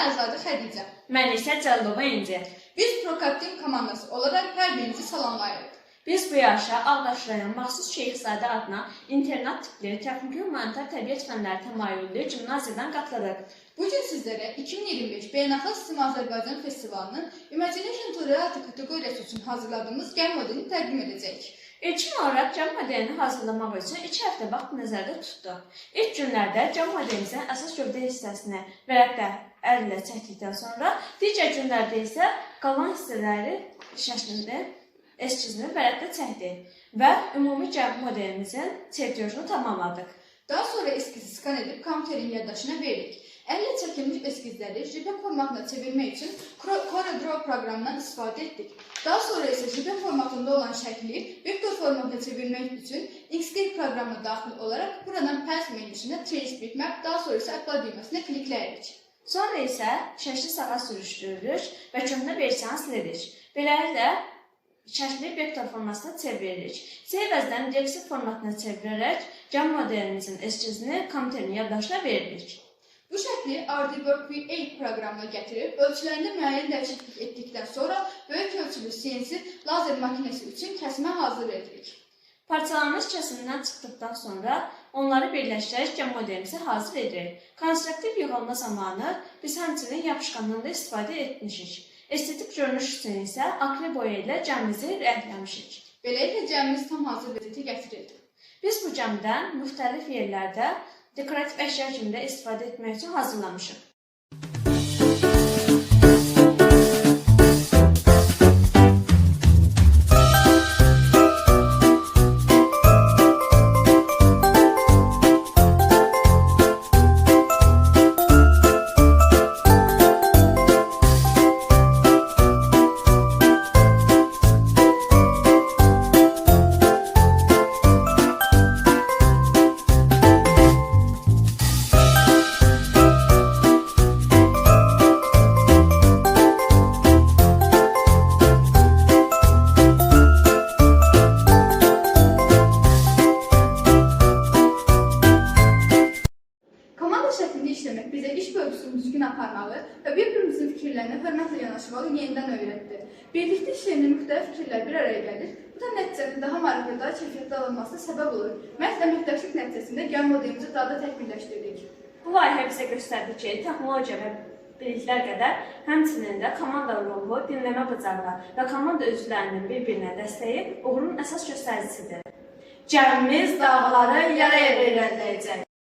Əlizadə Xədicə. Mən isə Cəllova İnci. Biz Prokattin komandası olaraq hər birinizi salamlayırıq. Biz bu yaşa Ağdaş rayon Maxsus Şeyxzadə adına internat tipli texniki humanitar təbiət fənləri təmayüllü gimnaziyadan qatılırıq. Bugün sizlərə 2025 Beynəlxalq Sistem Azərbaycan Festivalının Imagination Tour adlı kateqoriyası üçün hazırladığımız gəl modelini təqdim edəcəyik. İlkin olaraq gəl modelini hazırlamaq üçün 2 həftə vaxt nəzərdə tutduq. İlk günlərdə gəl modelimizin əsas gövdə hissəsini vərəqdə əl ilə çəkdikdən sonra, digər günlərdə isə qalan hissələri şəklində eskizini vərəqdə çəkdik və ümumi gəl modelimizin çertyojunu tamamladıq. Daha sonra eskizi skan edib kompüterin yaddaşına verdik. Əllə çəkilmiş eskizləri JPEG formatına çevirmək üçün CorelDRAW proqramından istifadə etdik. Daha sonra isə JPEG formatında olan şəkli vektor formatına çevirmək üçün Inkscape proqramına daxil olaraq buradan Path menüsündə Trace Bitmap, daha sonra isə Apply düyməsinə klikləyirik. Sonra isə şəkli sağa sürüşdürürük və köhnə versiyanı silirik. Beləliklə, şəkli vektor formatına çeviririk. Save-as-dən DXF formatına çevirərək gəl modelimizin eskizini kompüterin yaddaşına veririk. Bu şəkli Artwork V8 proqramına gətirib, ölçülərində müəyyən dəyişiklik etdikdən sonra böyük ölçülü CNC lazer makinesi üçün kəsimə hazır edirik. Parçalanmış kəsimdən çıxdıqdan sonra onları birləşdirərək gəl modelimizi hazır edirik. Konstruktiv yığılma zamanı biz həmçinin yapışqandan da istifadə etmişik. Estetik görünüş üçün isə akre boya ilə gəmimizi rəngləmişik. Beləliklə gəmimiz tam hazır vəziyyətə gətirildi. Biz bu gəmdən müxtəlif yerlərdə dekorativ əşya kimi də istifadə etmək üçün hazırlamışıq. İşləmək bizə iş bölgüsünü düzgün aparmağı və bir-birimizin fikirlərinə hörmətlə yanaşmağı yenidən öyrətdi. Birlikdə işləyəndə müxtəlif fikirlər bir araya gəlir. Bu da nəticədə daha maraqlı, daha keyfiyyətli alınmasına səbəb olur. Məhz əməkdaşlıq nəticəsində gəl modelimizi daha da təkmilləşdirdik. Bu layihə bizə göstərdi ki, texnologiya və biliklər qədər həmçinin də komanda ruhu, dinləmə bacarığı və komanda üzvlərinin bir-birinə dəstəyi uğurun əsas göstəricisidir. Gəmimiz dağları yara-yara irəliləyəcək.